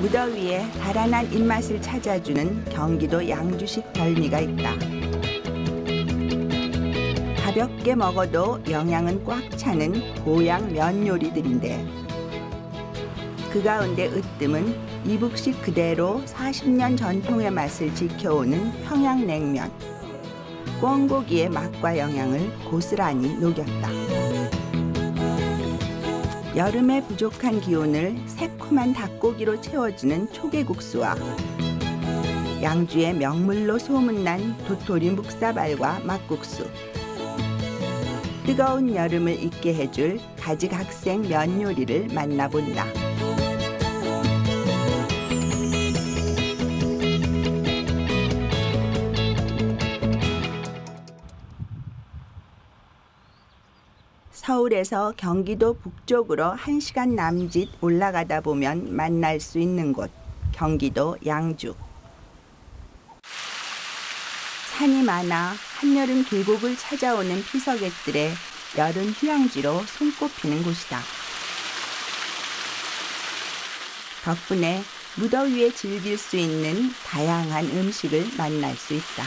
무더위에 달아난 입맛을 찾아주는 경기도 양주식 별미가 있다. 가볍게 먹어도 영양은 꽉 차는 보양 면 요리들인데 그 가운데 으뜸은 이북식 그대로 40년 전통의 맛을 지켜오는 평양냉면. 꿩고기의 맛과 영양을 고스란히 녹였다. 여름에 부족한 기운을 새콤한 닭고기로 채워주는 초계국수와 양주의 명물로 소문난 도토리 묵사발과 막국수, 뜨거운 여름을 잊게 해줄 가지각색 면 요리를 만나본다. 서울에서 경기도 북쪽으로 1시간 남짓 올라가다 보면 만날 수 있는 곳, 경기도 양주. 산이 많아 한여름 계곡을 찾아오는 피서객들의 여름 휴양지로 손꼽히는 곳이다. 덕분에 무더위에 즐길 수 있는 다양한 음식을 만날 수 있다.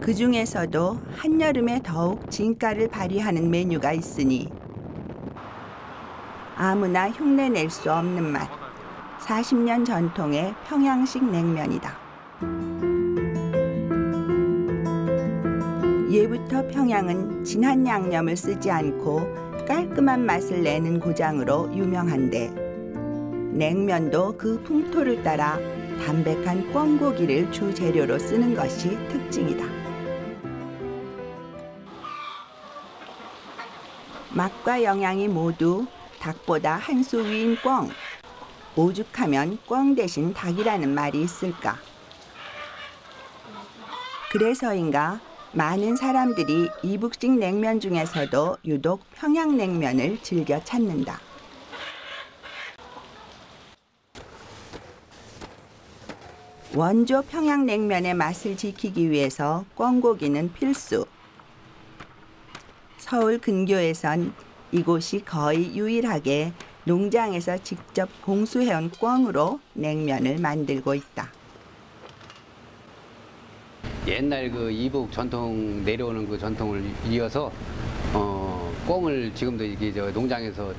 그 중에서도 한여름에 더욱 진가를 발휘하는 메뉴가 있으니 아무나 흉내낼 수 없는 맛, 40년 전통의 평양식 냉면이다. 예부터 평양은 진한 양념을 쓰지 않고 깔끔한 맛을 내는 고장으로 유명한데 냉면도 그 풍토를 따라 담백한 꿩고기를 주 재료로 쓰는 것이 특징이다. 맛과 영양이 모두 닭보다 한 수 위인 꿩. 오죽하면 꿩 대신 닭이라는 말이 있을까. 그래서인가 많은 사람들이 이북식 냉면 중에서도 유독 평양냉면을 즐겨 찾는다. 원조 평양냉면의 맛을 지키기 위해서 꿩고기는 필수. 서울 근교에선 이곳이 거의 유일하게 농장에서 직접 공수해온 꿩으로 냉면을 만들고 있다. 옛날 그 이북 전통 내려오는 그 전통을 이어서 꿩을 지금도 이게 저 농장에서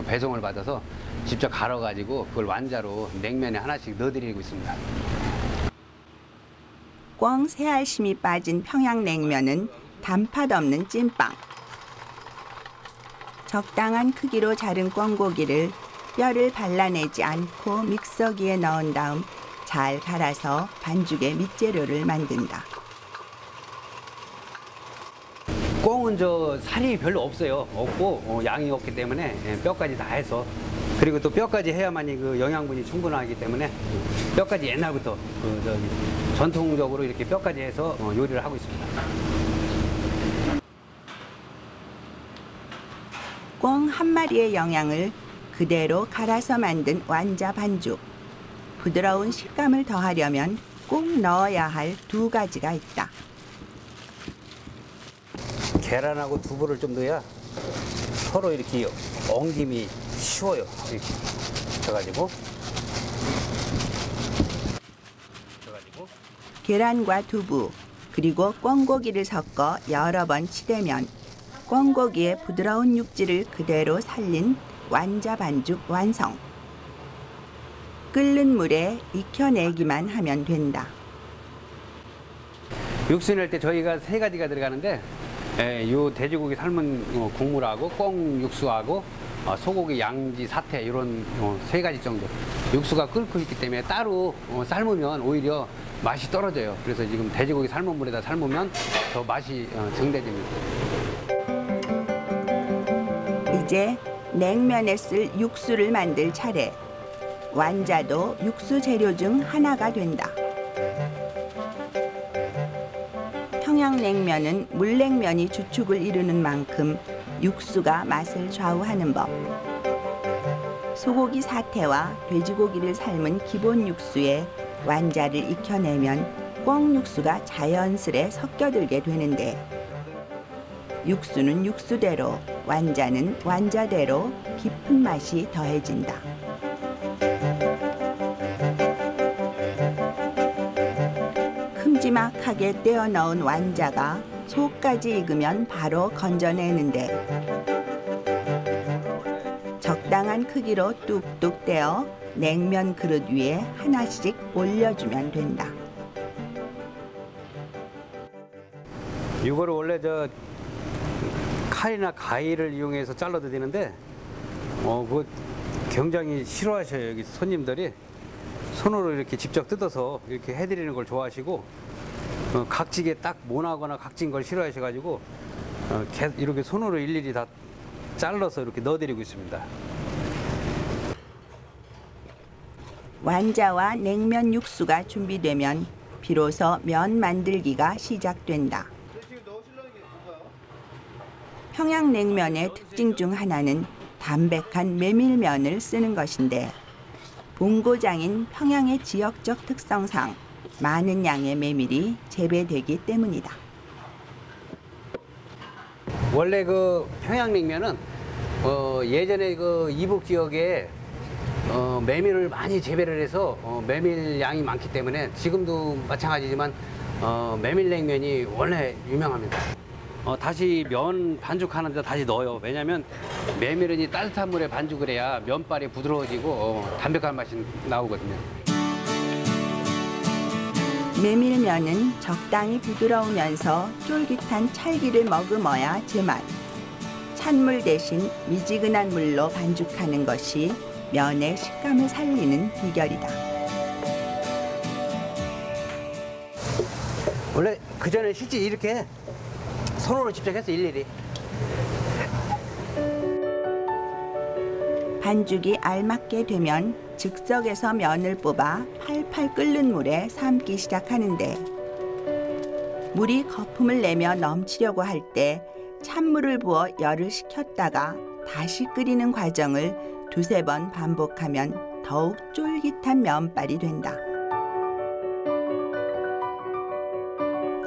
배송을 받아서 직접 갈아가지고 그걸 완자로 냉면에 하나씩 넣어드리고 있습니다. 꿩 새알심이 빠진 평양냉면은 단팥 없는 찐빵. 적당한 크기로 자른 꿩고기를 뼈를 발라내지 않고 믹서기에 넣은 다음 잘 갈아서 반죽의 밑재료를 만든다. 꿩은 저 살이 별로 없어요. 없고 양이 없기 때문에 뼈까지 다 해서, 그리고 또 뼈까지 해야만이 그 영양분이 충분하기 때문에 뼈까지 옛날부터 전통적으로 이렇게 뼈까지 해서 요리를 하고 있습니다. 꿩 한 마리의 영양을 그대로 갈아서 만든 완자 반죽. 부드러운 식감을 더하려면 꼭 넣어야 할 두 가지가 있다. 계란하고 두부를 좀 넣어야 서로 이렇게 엉김이 쉬워요. 이렇게 붙여가지고 계란과 두부 그리고 꿩고기를 섞어 여러 번 치대면 꿩고기의 부드러운 육질을 그대로 살린 완자 반죽 완성. 끓는 물에 익혀내기만 하면 된다. 육수 낼 때 저희가 세 가지가 들어가는데, 요 돼지고기 삶은 국물하고 꿩 육수하고 소고기 양지 사태 이런 세 가지 정도. 육수가 끓고 있기 때문에 따로 삶으면 오히려 맛이 떨어져요. 그래서 지금 돼지고기 삶은 물에다 삶으면 더 맛이 증대됩니다. 이제 냉면에 쓸 육수를 만들 차례. 완자도 육수 재료 중 하나가 된다. 평양냉면은 물냉면이 주축을 이루는 만큼 육수가 맛을 좌우하는 법. 소고기 사태와 돼지고기를 삶은 기본 육수에 완자를 익혀내면 꿩 육수가 자연스레 섞여들게 되는데 육수는 육수대로, 완자는 완자대로 깊은 맛이 더해진다. 큼지막하게 떼어 넣은 완자가 속까지 익으면 바로 건져내는데 적당한 크기로 뚝뚝 떼어 냉면 그릇 위에 하나씩 올려주면 된다. 이거를 원래 저 칼이나 가위를 이용해서 잘라도 되는데 그거 굉장히 싫어하셔요. 여기 손님들이 손으로 이렇게 직접 뜯어서 이렇게 해드리는 걸 좋아하시고 각지게 딱 모나거나 각진 걸 싫어하셔가지고 이렇게 손으로 일일이 다 잘라서 이렇게 넣어드리고 있습니다. 완자와 냉면 육수가 준비되면 비로소 면 만들기가 시작된다. 평양냉면의 특징 중 하나는 담백한 메밀면을 쓰는 것인데 본고장인 평양의 지역적 특성상 많은 양의 메밀이 재배되기 때문이다. 원래 그 평양냉면은 예전에 그 이북 지역에 메밀을 많이 재배를 해서 메밀 양이 많기 때문에 지금도 마찬가지지만 메밀냉면이 원래 유명합니다. 다시 면 반죽하는데 다시 넣어요. 왜냐하면 메밀은 이 따뜻한 물에 반죽을 해야 면발이 부드러워지고 담백한 맛이 나오거든요. 메밀면은 적당히 부드러우면서 쫄깃한 찰기를 머금어야 제맛. 찬물 대신 미지근한 물로 반죽하는 것이 면의 식감을 살리는 비결이다. 원래 그전에 실제 이렇게 손으로 직접 해서 일일이. 반죽이 알맞게 되면 즉석에서 면을 뽑아 팔팔 끓는 물에 삶기 시작하는데 물이 거품을 내며 넘치려고 할 때 찬물을 부어 열을 식혔다가 다시 끓이는 과정을 두세 번 반복하면 더욱 쫄깃한 면발이 된다.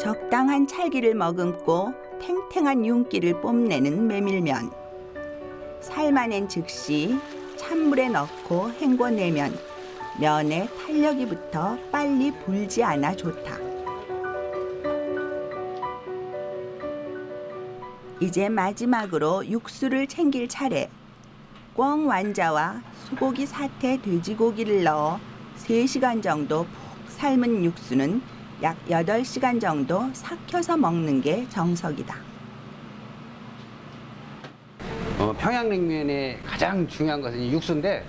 적당한 찰기를 머금고 탱탱한 윤기를 뽐내는 메밀면. 삶아낸 즉시 찬물에 넣고 헹궈내면 면의 탄력이 붙어 빨리 불지 않아 좋다. 이제 마지막으로 육수를 챙길 차례. 꿩 완자와 소고기 사태 돼지고기를 넣어 3시간 정도 푹 삶은 육수는 약 8시간 정도 삭혀서 먹는 게 정석이다. 평양냉면의 가장 중요한 것은 이 육수인데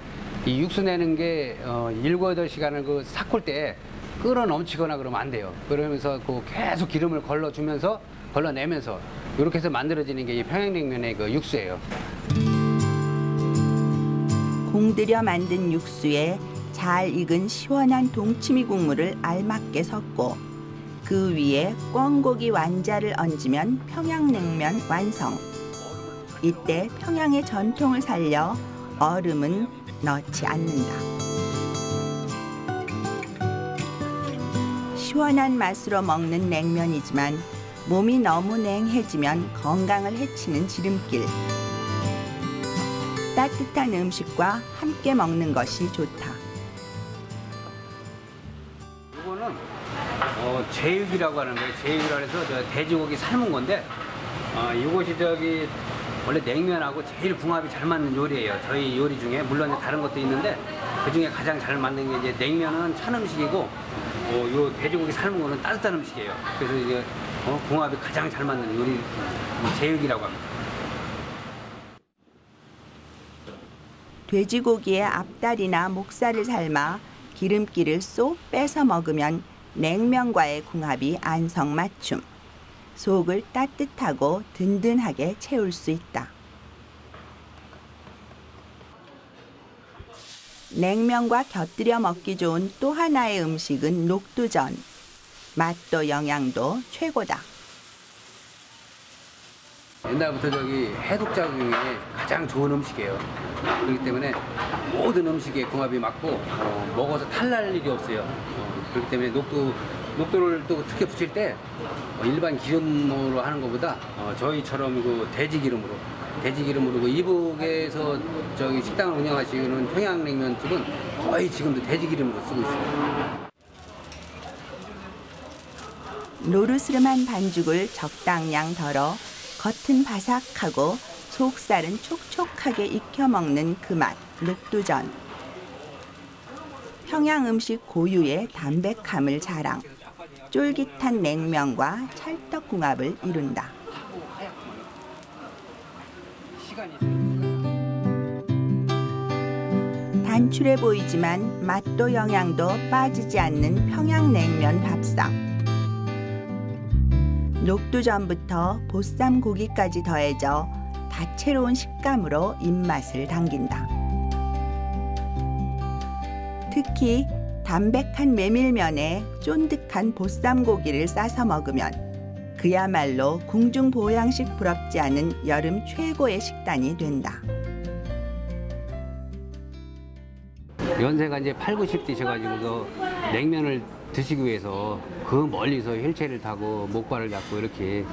이 육수 내는 게 7, 8시간을 그 삭힐 때 끓어 넘치거나 그러면 안 돼요. 그러면서 그 계속 기름을 걸러내면서 이렇게 해서 만들어지는 게 이 평양냉면의 그 육수예요. 공들여 만든 육수에 잘 익은 시원한 동치미 국물을 알맞게 섞고 그 위에 꿩고기 완자를 얹으면 평양냉면 완성. 이때 평양의 전통을 살려 얼음은 넣지 않는다. 시원한 맛으로 먹는 냉면이지만 몸이 너무 냉해지면 건강을 해치는 지름길. 따뜻한 음식과 함께 먹는 것이 좋다. 이거는 제육이라고 하는 거예요. 제육이라고 해서 돼지고기 삶은 건데 이것이 원래 냉면하고 제일 궁합이 잘 맞는 요리예요. 저희 요리 중에 물론 다른 것도 있는데 그 중에 가장 잘 맞는 게 이제 냉면은 찬 음식이고 요 돼지고기 삶은 거는 따뜻한 음식이에요. 그래서 이제 궁합이 가장 잘 맞는 요리 제육이라고 합니다. 돼지고기의 앞다리나 목살을 삶아 기름기를 쏙 빼서 먹으면 냉면과의 궁합이 안성맞춤. 속을 따뜻하고 든든하게 채울 수 있다. 냉면과 곁들여 먹기 좋은 또 하나의 음식은 녹두전. 맛도 영양도 최고다. 옛날부터 해독자 중에 가장 좋은 음식이에요. 그렇기 때문에 모든 음식에 궁합이 맞고 먹어서 탈날 일이 없어요. 그렇기 때문에 녹두 녹두를 또 특히 부칠 때 일반 기름으로 하는 것보다 저희처럼 그 돼지 기름으로 그 이북에서 저기 식당을 운영하시는 평양냉면집은 거의 지금도 돼지 기름으로 쓰고 있어요. 노르스름한 반죽을 적당량 덜어 겉은 바삭하고 속살은 촉촉하게 익혀 먹는 그 맛, 녹두전. 평양 음식 고유의 담백함을 자랑, 쫄깃한 냉면과 찰떡궁합을 이룬다. 단출해 보이지만 맛도 영양도 빠지지 않는 평양냉면 밥상. 녹두전부터 보쌈 고기까지 더해져 다채로운 식감으로 입맛을 당긴다. 특히 담백한 메밀면에 쫀득한 보쌈 고기를 싸서 먹으면 그야말로 궁중 보양식 부럽지 않은 여름 최고의 식단이 된다. 연세가 이제 8, 90 되셔가지고서 냉면을 드시기 위해서 그 멀리서 휠체어를 타고 목발을 잡고 이렇게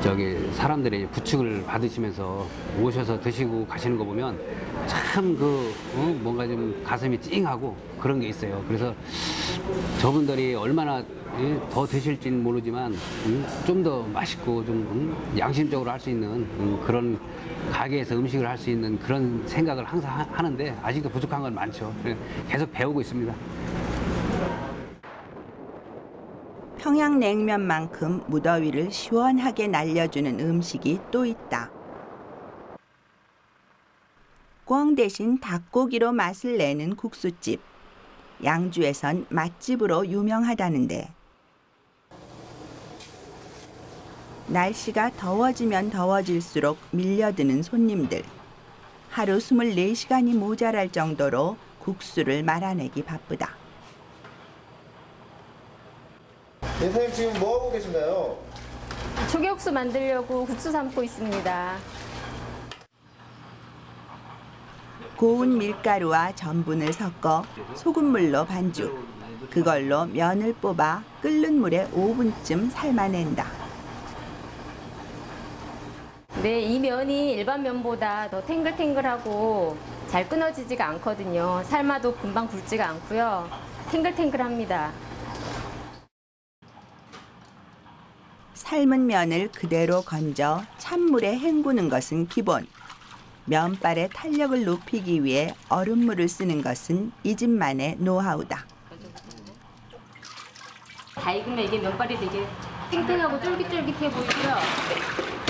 저기 사람들의 부축을 받으시면서 오셔서 드시고 가시는 거 보면 참 뭔가 좀 가슴이 찡하고 그런 게 있어요. 그래서 저분들이 얼마나 더 드실지는 모르지만 좀 더 맛있고 좀 양심적으로 할 수 있는 그런 가게에서 음식을 할 수 있는 그런 생각을 항상 하는데 아직도 부족한 건 많죠. 계속 배우고 있습니다. 평양냉면만큼 무더위를 시원하게 날려주는 음식이 또 있다. 꿩 대신 닭고기로 맛을 내는 국수집. 양주에선 맛집으로 유명하다는데 날씨가 더워지면 더워질수록 밀려드는 손님들. 하루 24시간이 모자랄 정도로 국수를 말아내기 바쁘다. 네, 선생님 지금 뭐 하고 계신가요? 조개국수 만들려고 국수 삶고 있습니다. 고운 밀가루와 전분을 섞어 소금물로 반죽. 그걸로 면을 뽑아 끓는 물에 5분쯤 삶아낸다. 네, 이 면이 일반 면보다 더 탱글탱글하고 잘 끊어지지가 않거든요. 삶아도 금방 굵지가 않고요. 탱글탱글합니다. 삶은 면을 그대로 건져 찬물에 헹구는 것은 기본. 면발의 탄력을 높이기 위해 얼음물을 쓰는 것은 이 집만의 노하우다. 다 익으면 이게 면발이 되게 탱탱하고 쫄깃쫄깃해 보이고요.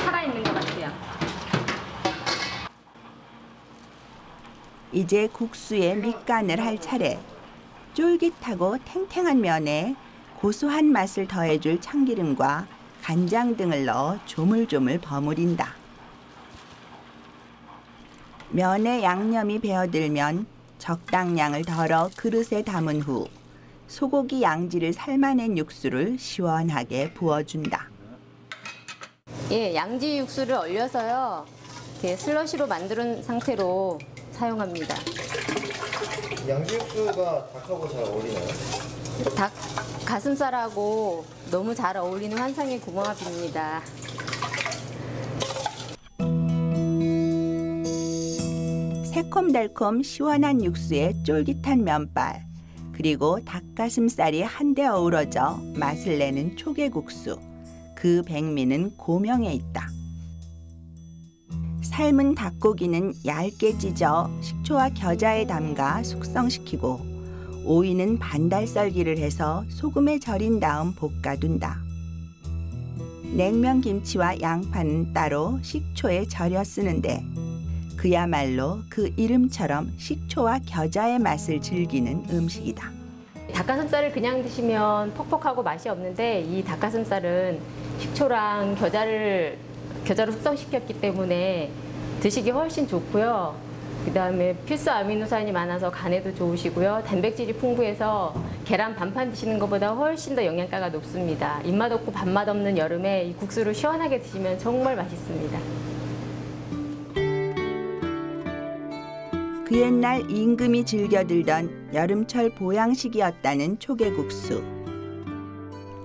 살아있는 것 같아요. 이제 국수에 밑간을 할 차례. 쫄깃하고 탱탱한 면에 고소한 맛을 더해줄 참기름과 간장 등을 넣어 조물조물 버무린다. 면에 양념이 배어들면 적당량을 덜어 그릇에 담은 후 소고기 양지를 삶아낸 육수를 시원하게 부어준다. 예, 양지 육수를 얼려서요. 이렇게 슬러시로 만든 상태로 사용합니다. 양지 육수가 닭하고 잘 어울리나요? 닭 가슴살하고 너무 잘 어울리는 환상의 궁합입니다. 새콤달콤 시원한 육수에 쫄깃한 면발, 그리고 닭가슴살이 한데 어우러져 맛을 내는 초계국수. 그 백미는 고명에 있다. 삶은 닭고기는 얇게 찢어 식초와 겨자에 담가 숙성시키고 오이는 반달 썰기를 해서 소금에 절인 다음 볶아둔다. 냉면 김치와 양파는 따로 식초에 절여 쓰는데 그야말로 그 이름처럼 식초와 겨자의 맛을 즐기는 음식이다. 닭가슴살을 그냥 드시면 퍽퍽하고 맛이 없는데 이 닭가슴살은 식초랑 겨자를 숙성시켰기 때문에 드시기 훨씬 좋고요. 그다음에 필수 아미노산이 많아서 간에도 좋으시고요. 단백질이 풍부해서 계란 반판 드시는 것보다 훨씬 더 영양가가 높습니다. 입맛 없고 밥맛 없는 여름에 이 국수를 시원하게 드시면 정말 맛있습니다. 그 옛날 임금이 즐겨 들던 여름철 보양식이었다는 초계국수.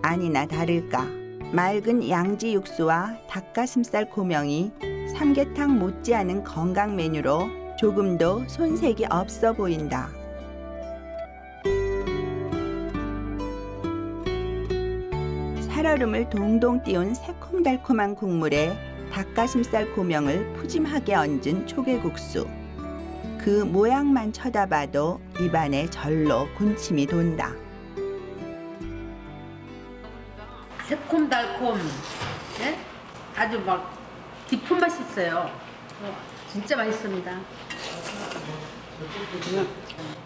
아니나 다를까 맑은 양지 육수와 닭가슴살 고명이 삼계탕 못지않은 건강 메뉴로 조금도 손색이 없어 보인다. 살얼음을 동동 띄운 새콤달콤한 국물에 닭가슴살 고명을 푸짐하게 얹은 초계국수. 그 모양만 쳐다봐도 입안에 절로 군침이 돈다. 새콤달콤, 네? 아주 막 깊은 맛이 있어요. 진짜 맛있습니다.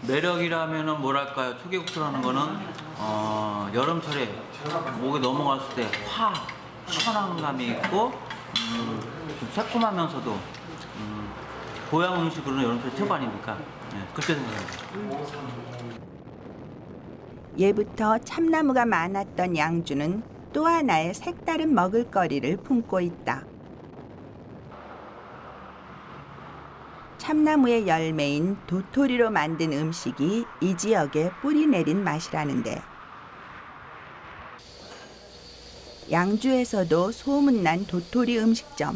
매력이라면은 뭐랄까요, 초계국수라는 거는 여름철에 목에 넘어갔을 때 확 시원함이 있고 좀 새콤하면서도 보양 음식으로는 여름철 최고 아닙니까? 네, 그렇게 생각합니다. 예부터 참나무가 많았던 양주는 또 하나의 색다른 먹을거리를 품고 있다. 참나무의 열매인 도토리로 만든 음식이 이 지역에 뿌리 내린 맛이라는데 양주에서도 소문난 도토리 음식점.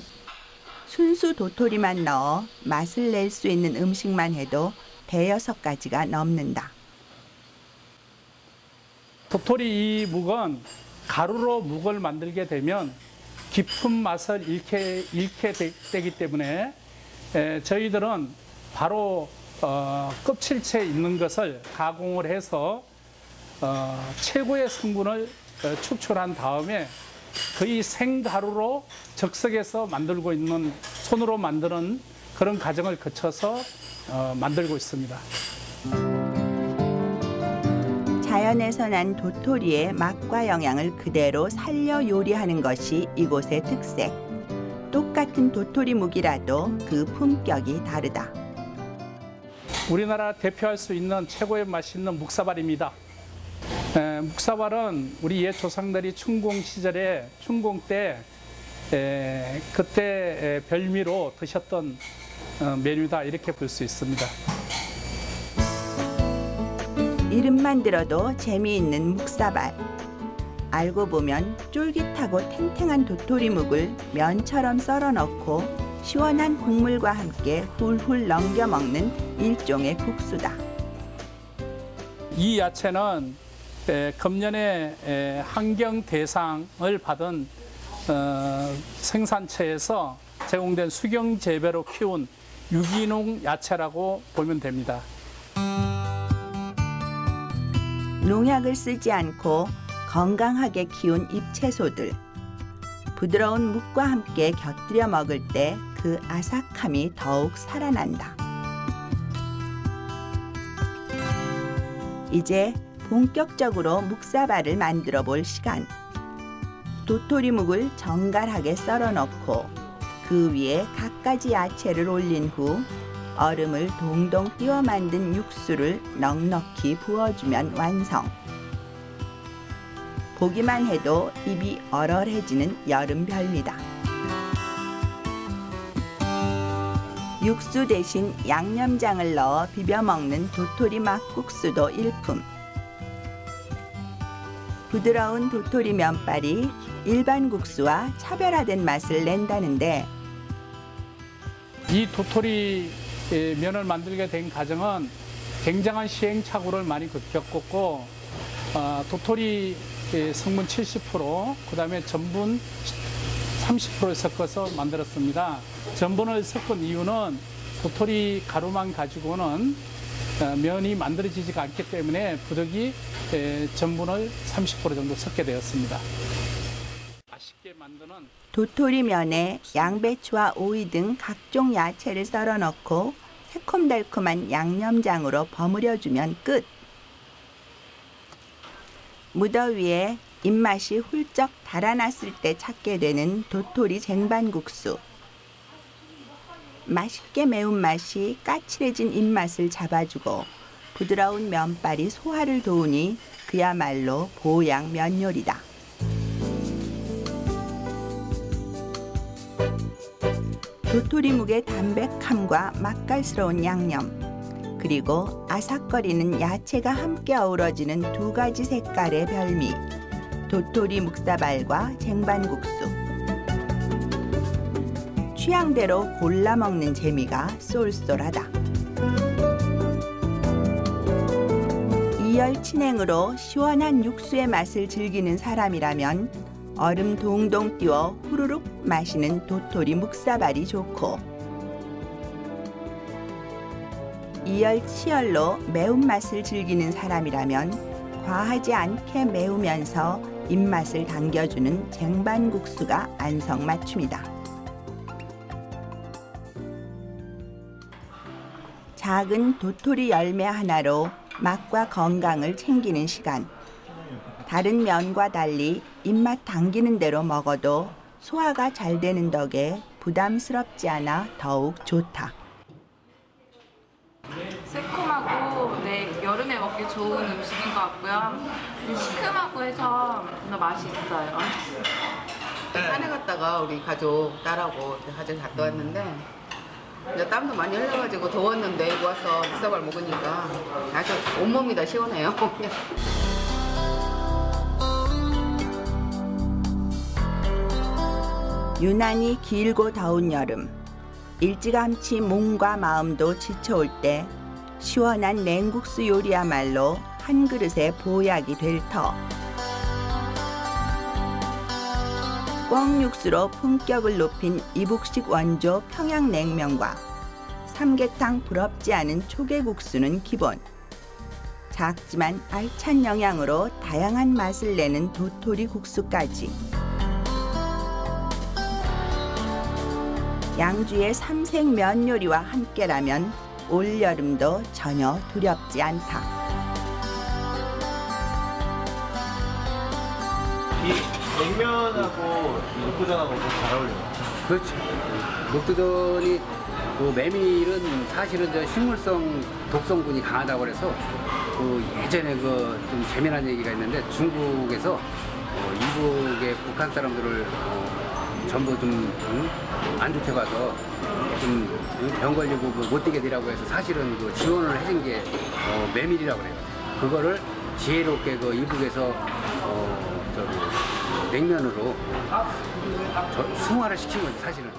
순수 도토리만 넣어 맛을 낼 수 있는 음식만 해도 100~6가지가 넘는다. 도토리 이 묵은 가루로 묵을 만들게 되면 깊은 맛을 잃게 되기 때문에 저희들은 바로 껍질째 있는 것을 가공을 해서 최고의 성분을 추출한 다음에 거의 생가루로 즉석에서 만들고 있는, 손으로 만드는 그런 과정을 거쳐서 만들고 있습니다. 자연에서 난 도토리의 맛과 영양을 그대로 살려 요리하는 것이 이곳의 특색. 똑같은 도토리 묵이라도 그 품격이 다르다. 우리나라 대표할 수 있는 최고의 맛있는 묵사발입니다. 묵사발은 우리 옛 조상들이 춘공 시절에, 춘공 때 그때 별미로 드셨던 메뉴다, 이렇게 볼 수 있습니다. 이름만 들어도 재미있는 묵사발. 알고 보면 쫄깃하고 탱탱한 도토리묵을 면처럼 썰어 넣고 시원한 국물과 함께 훌훌 넘겨 먹는 일종의 국수다. 이 야채는 금년에 환경 대상을 받은 생산처에서 제공된 수경 재배로 키운 유기농 야채라고 보면 됩니다. 농약을 쓰지 않고 건강하게 키운 잎채소들. 부드러운 묵과 함께 곁들여 먹을 때 그 아삭함이 더욱 살아난다. 이제 본격적으로 묵사발을 만들어 볼 시간. 도토리묵을 정갈하게 썰어 넣고 그 위에 갖가지 야채를 올린 후 얼음을 동동 띄워 만든 육수를 넉넉히 부어주면 완성. 보기만 해도 입이 얼얼해지는 여름 별미다. 육수 대신 양념장을 넣어 비벼 먹는 도토리 막국수도 일품. 부드러운 도토리 면발이 일반 국수와 차별화된 맛을 낸다는데 이 도토리 면을 만들게 된 과정은 굉장한 시행착오를 많이 겪었고 도토리 성분 70%, 그다음에 전분 30%를 섞어서 만들었습니다. 전분을 섞은 이유는 도토리 가루만 가지고는 면이 만들어지지가 않기 때문에 부득이 전분을 30% 정도 섞게 되었습니다. 맛있게 만드는 도토리 면에 양배추와 오이 등 각종 야채를 썰어 넣고 새콤달콤한 양념장으로 버무려주면 끝. 무더위에 입맛이 훌쩍 달아났을 때 찾게 되는 도토리 쟁반국수. 맛있게 매운맛이 까칠해진 입맛을 잡아주고 부드러운 면발이 소화를 도우니 그야말로 보양 면 요리다. 도토리묵의 담백함과 맛깔스러운 양념, 그리고 아삭거리는 야채가 함께 어우러지는 두 가지 색깔의 별미. 도토리 묵사발과 쟁반국수. 취향대로 골라 먹는 재미가 쏠쏠하다. 이열 친행으로 시원한 육수의 맛을 즐기는 사람이라면 얼음 동동 띄워 후루룩 마시는 도토리 묵사발이 좋고, 이열치열로 매운맛을 즐기는 사람이라면 과하지 않게 매우면서 입맛을 당겨주는 쟁반국수가 안성맞춤이다. 작은 도토리 열매 하나로 맛과 건강을 챙기는 시간. 다른 면과 달리 입맛 당기는 대로 먹어도 소화가 잘 되는 덕에 부담스럽지 않아 더욱 좋다. 새콤하고 여름에 먹기 좋은 음식인 것 같고요. 시큼하고 해서 맛이 있어요. 산에 갔다가 우리 가족 딸하고 가족 갔다 왔는데 이제 땀도 많이 흘려가지고 더웠는데 이거 와서 묵사발 먹으니까 아주 온몸이 다 시원해요. 유난히 길고 더운 여름, 일찌감치 몸과 마음도 지쳐올 때 시원한 냉국수 요리야말로 한 그릇의 보약이 될 터. 꿩육수로 품격을 높인 이북식 원조 평양냉면과 삼계탕 부럽지 않은 초계국수는 기본. 작지만 알찬 영양으로 다양한 맛을 내는 도토리 국수까지. 양주의 삼색 면 요리와 함께라면 올여름도 전혀 두렵지 않다. 이 냉면하고 육두전하고 잘 어울려요. 그렇죠. 녹두전이 그 메밀은 사실은 저 식물성 독성분이 강하다고 그래서 그 예전에 그 좀 재미난 얘기가 있는데 중국에서 이북의 북한 사람들을 전부 좀 안 좋게 봐서 좀 병 걸리고 못 뛰게 되라고 해서 사실은 그 지원을 해준 게 메밀이라고 그래요. 그거를 지혜롭게 그 이북에서 냉면으로 승화를 시킨 거죠, 사실은.